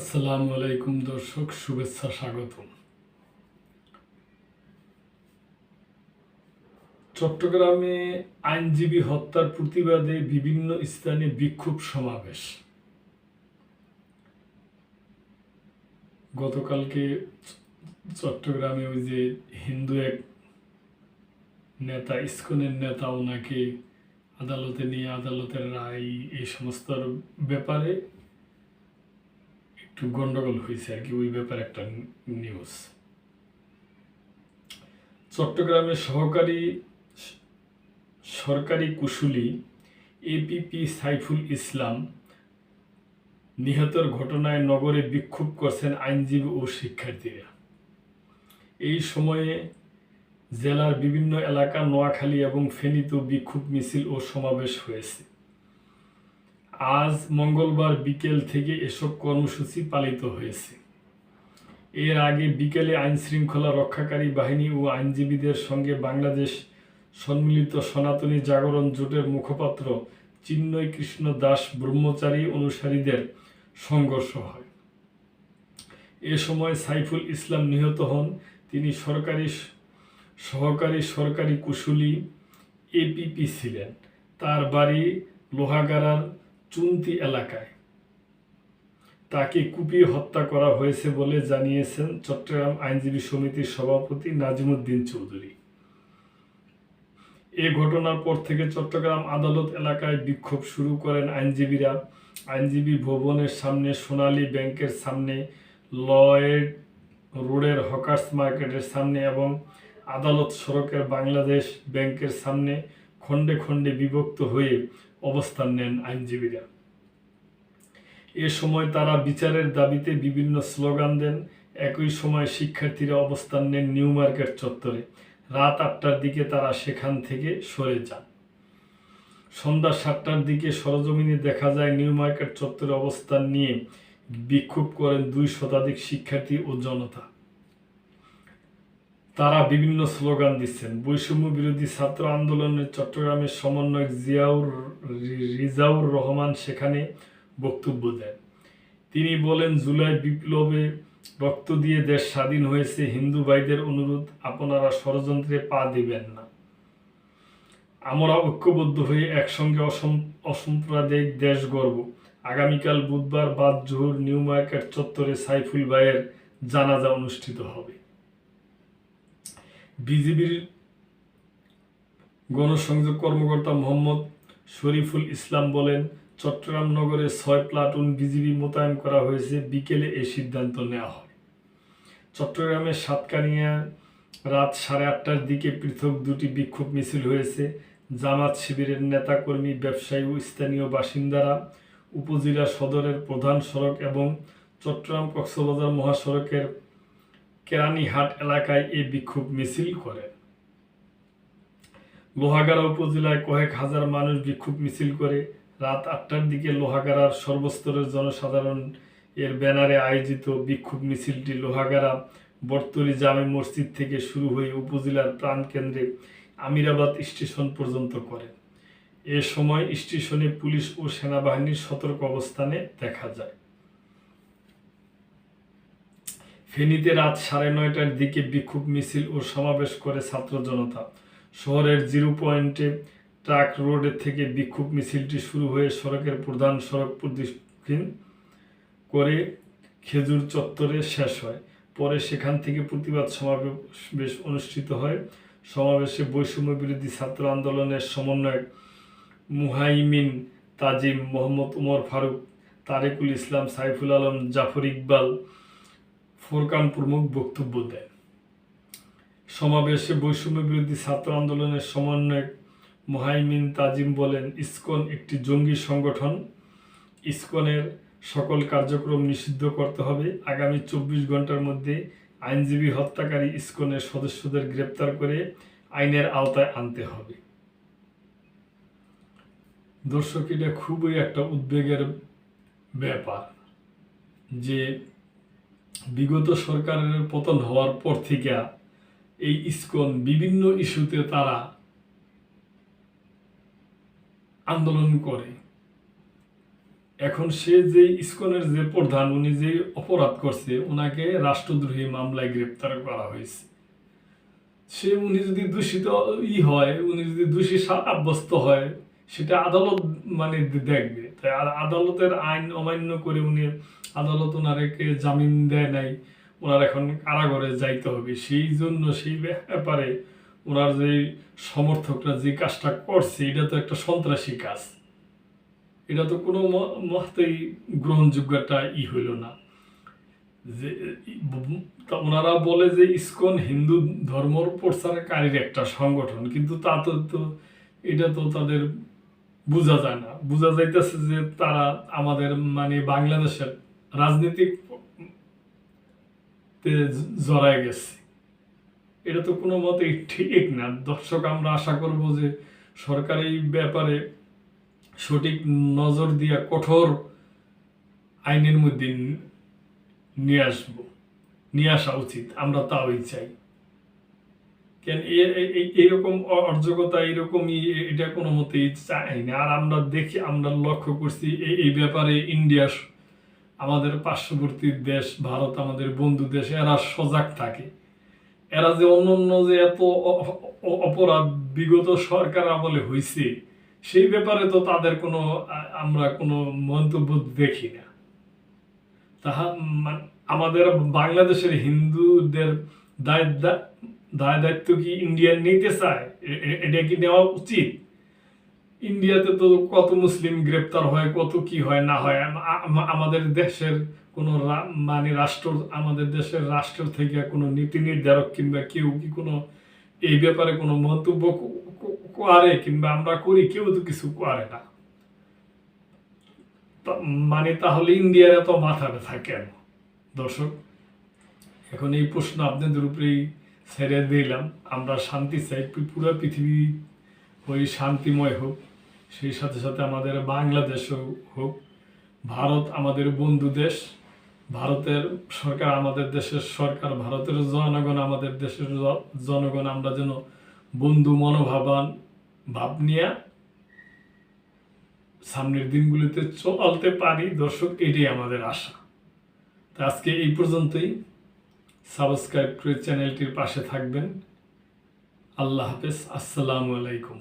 আসসালামু আলাইকুম দর্শক, শুভেচ্ছা, স্বাগতম। চট্টগ্রামে আইনজীবী হত্যার প্রতিবাদে বিভিন্ন স্থানে বিক্ষোভ সমাবেশ। গতকালকে চট্টগ্রামে ওই যে হিন্দু এক নেতা, ইসকনের নেতা, ওনাকে আদালতে নিয়ে আদালতের রায় এই সমস্ত ব্যাপারে একটু গন্ডগোল হয়েছে আর কি, ওই ব্যাপারে একটা নিউজ। চট্টগ্রামের সরকারি কুশলী এপিপি সাইফুল ইসলাম নিহতের ঘটনায় নগরে বিক্ষোভ করছেন আইনজীবী ও শিক্ষার্থীরা। এই সময়ে জেলার বিভিন্ন এলাকা, নোয়াখালী এবং ফেনীতেও বিক্ষোভ মিছিল ও সমাবেশ হয়েছে। আজ মঙ্গলবার বিকেল থেকে এসব কর্মসূচি পালিত হয়েছে। এর আগে বিকেলে আইনশৃঙ্খলা রক্ষাকারী বাহিনী ও আইনজীবীদের সঙ্গে বাংলাদেশ সম্মিলিত সনাতনী জাগরণ জোটের মুখপাত্র চিন্ময় কৃষ্ণ দাস ব্রহ্মচারী অনুসারীদের সংঘর্ষ হয়। এ সময় সাইফুল ইসলাম নিহত হন। তিনি সহকারী সরকারি কুশলী এপিপি ছিলেন। তার বাড়ি লোহাগাড়ার চুন্তি এলাকায়। তাকে কুপিয়ে হত্যা করা হয়েছে বলে জানিয়েছেন চট্টগ্রাম আইনজীবী সমিতির সভাপতি নাজিমুদ্দিন চৌধুরী। এ ঘটনার পর থেকে চট্টগ্রাম আদালত এলাকায় বিক্ষোভ শুরু করেন আইনজীবীরা। আইনজীবী ভবনের সামনে, সোনালী ব্যাংকের সামনে, লয়েড রোডের হকার্স মার্কেটের সামনে এবং আদালত সড়কের বাংলাদেশ ব্যাংকের সামনে খণ্ডে খণ্ডে বিভক্ত হয়ে অবস্থান নেন আইনজীবীরা। এ সময় তারা বিচারের দাবিতে বিভিন্ন স্লোগান দেন। একই সময় শিক্ষার্থীরা অবস্থান নেন নিউ মার্কেট চত্বরে। রাত 8টার দিকে তারা সেখান থেকে সরে যান। সন্ধ্যা 7টার দিকে সরজমিনে দেখা যায় নিউ মার্কেট চত্বরে অবস্থান নিয়ে বিক্ষোভ করেন 2 শতাধিক শিক্ষার্থী ও জনতা। তারা বিভিন্ন স্লোগান দিচ্ছেন। বৈষম্য বিরোধী ছাত্র আন্দোলনের চট্টগ্রামের সমন্বয়ক রিজাউর রহমান সেখানে বক্তব্য দেন। তিনি বলেন, জুলাই বিপ্লবে রক্ত দিয়ে দেশ স্বাধীন হয়েছে। হিন্দু ভাইদের অনুরোধ, আপনারা ষড়যন্ত্রে পা দিবেন না। আমরা ঐক্যবদ্ধ হয়ে একসঙ্গে অসাম্প্রদায়িক দেশ গড়ব। আগামীকাল বুধবার বাদ জোহর নিউ মার্কেট চত্বরে সাইফুল ভাইয়ের জানাজা অনুষ্ঠিত হবে। বিজিবির গণসংযোগ কর্মকর্তা মোহাম্মদ শরীফুল ইসলাম বলেন, চট্টগ্রাম নগরে 6 প্লাটুন বিজিবি মোতায়েন করা হয়েছে। বিকেলে এই সিদ্ধান্ত নেওয়া হয়। চট্টগ্রামের সাতকানিয়া রাত 8:30টার দিকে পৃথক 2টি বিক্ষোভ মিছিল হয়েছে। জামাত শিবিরের নেতাকর্মী, ব্যবসায়ী ও স্থানীয় বাসিন্দারা উপজেলা সদরের প্রধান সড়ক এবং চট্টগ্রাম কক্সবাজার মহাসড়কের কেরানীহাট এলাকায় এই বিক্ষোভ মিছিল করে। লোহাগাড়া উপজেলায় কয়েক হাজার মানুষ বিক্ষোভ মিছিল করে। রাত 8টার দিকে লোহাগাড়ার সর্বস্তরের জনসাধারণ এর ব্যানারে আয়োজিত বিক্ষোভ মিছিলটি লোহাগাড়া বটতলী জামে মসজিদ থেকে শুরু হয়ে উপজেলার প্রাণকেন্দ্রে আমিরাবাদ স্টেশন পর্যন্ত করে। এ সময় স্টেশনে পুলিশ ও সেনাবাহিনীর সতর্ক অবস্থানে দেখা যায়। ফেনীতে রাত 9:30টার দিকে বিক্ষোভ মিছিল ও সমাবেশ করে ছাত্র জনতা। শহরের 0 পয়েন্টে ট্রাক রোড থেকে বিক্ষোভ মিছিলটি শুরু হয়ে সড়কের প্রধান সড়ক প্রদক্ষিণ করে খেজুর চত্বরে শেষ হয়। পরে সেখান থেকে প্রতিবাদ সমাবেশ অনুষ্ঠিত হয়। সমাবেশে বৈষম্য বিরোধী ছাত্র আন্দোলনের সমন্বয়ক মুহাইমিন তাজিম, মোহাম্মদ উমর ফারুক, তারেকুল ইসলাম, সাইফুল আলম, জাফর ইকবাল, ফোরকান প্রমুখ বক্তব্য দেন। সমাবেশে বৈষম্য বিরোধী ছাত্র আন্দোলনের সমন্বয়ক মুহাইমিন তাজিম বলেন, ইসকন একটি জঙ্গি সংগঠন। ইসকনের সকল কার্যক্রম নিষিদ্ধ করতে হবে। আগামী 24 ঘন্টার মধ্যে আইনজীবী হত্যাকারী ইসকনের সদস্যদের গ্রেপ্তার করে আইনের আওতায় আনতে হবে। দর্শক, এটা খুবই একটা উদ্বেগের ব্যাপার যে বিগত সরকারের পতন হওয়ার পর থেকে এই ইসকন বিভিন্ন ইস্যুতে তারা আন্দোলন করে এখন সে যে ইসকনের যে প্রধান, উনি যে অপরাধ করছে, ওনাকে রাষ্ট্রদ্রোহী মামলায় গ্রেপ্তার করা হয়েছে। উনি যদি দূষিত হয়, উনি যদি দোষী সাব্যস্ত হয়, সেটা আদালত মানে দেখবে। তাই আদালতের আইন অমান্য করে আদালত ওনাকে জামিন দেয় নাই, ওনার এখন কারাগারে যাইতে হবে। সেই জন্য সেই ব্যাপারে ওনার যে সমর্থকরা যে কাজটা করছে, এটা তো একটা সন্ত্রাসী কাজ। এটা তো কোনো মতেই গ্রহণযোগ্য একটা হইল না। যে ওনারা বলে যে ইসকন হিন্দু ধর্ম প্রচারকারীর একটা সংগঠন, কিন্তু তা তো এটা তো তাদের বোঝা যায় না। বোঝা যাইতেছে যে তারা আমাদের মানে বাংলাদেশের রাজনীতিক জড়ায় গেছে। এটা তো কোনো মতে ঠিক না। দর্শক, আমরা আশা করব যে সরকার এই ব্যাপারে সঠিক নজর দিয়া কঠোর আইনের মধ্যে নিয়ে আসা উচিত। আমরা তাওই চাই। কেন এইরকম অরাজকতা, এইরকমই এটা কোনো মতেই চাই না। আর আমরা লক্ষ্য করছি এই ব্যাপারে ইন্ডিয়া, আমাদের পার্শ্ববর্তী দেশ ভারত, আমাদের বন্ধু দেশ, এরা সজাগ থাকে। এরা যে অন্য যে এত অপরাধ বিগত সরকার আমলে হয়েছে, সেই ব্যাপারে তো তাদের আমরা কোনো মন্তব্য দেখি না। আমাদের বাংলাদেশের হিন্দুদের দায় দায়িত্ব কি ইন্ডিয়া নিতে চায়? এটা কি নেওয়া উচিত? ইন্ডিয়াতে তো কত মুসলিম গ্রেপ্তার হয়, কত কি হয় না হয়। আমাদের দেশের কোনো মানে আমাদের দেশের রাষ্ট্র থেকে কোনো নীতি নির্ধারক কিংবা কেউ কি কোনো এই ব্যাপারে কোনো মন্তব্য করে কিংবা আমরা করি? কেউ তো কিছু করে না। মানে তাহলে ইন্ডিয়ার এত মাথা ব্যথা কেন? দর্শক, এখন এই প্রশ্ন আপনাদের উপরেই ছেড়ে দিলাম। আমরা শান্তি চাই, পুরো পৃথিবী ওই শান্তিময় হোক, সেই সাথে সাথে আমাদের বাংলাদেশও হোক। ভারত আমাদের বন্ধু দেশ, ভারতের সরকার আমাদের দেশের সরকার, ভারতের জনগণ আমাদের দেশের জনগণ। আমরা যেন বন্ধু মনোভাবান ভাব নিয়ে সামনের দিনগুলিতে চলতে পারি। দর্শক, এটাই আমাদের আশা। তা আজকে এই পর্যন্তই। সাবস্ক্রাইব করে চ্যানেলটির পাশে থাকবেন। আল্লাহ হাফেজ। আসসালামু আলাইকুম।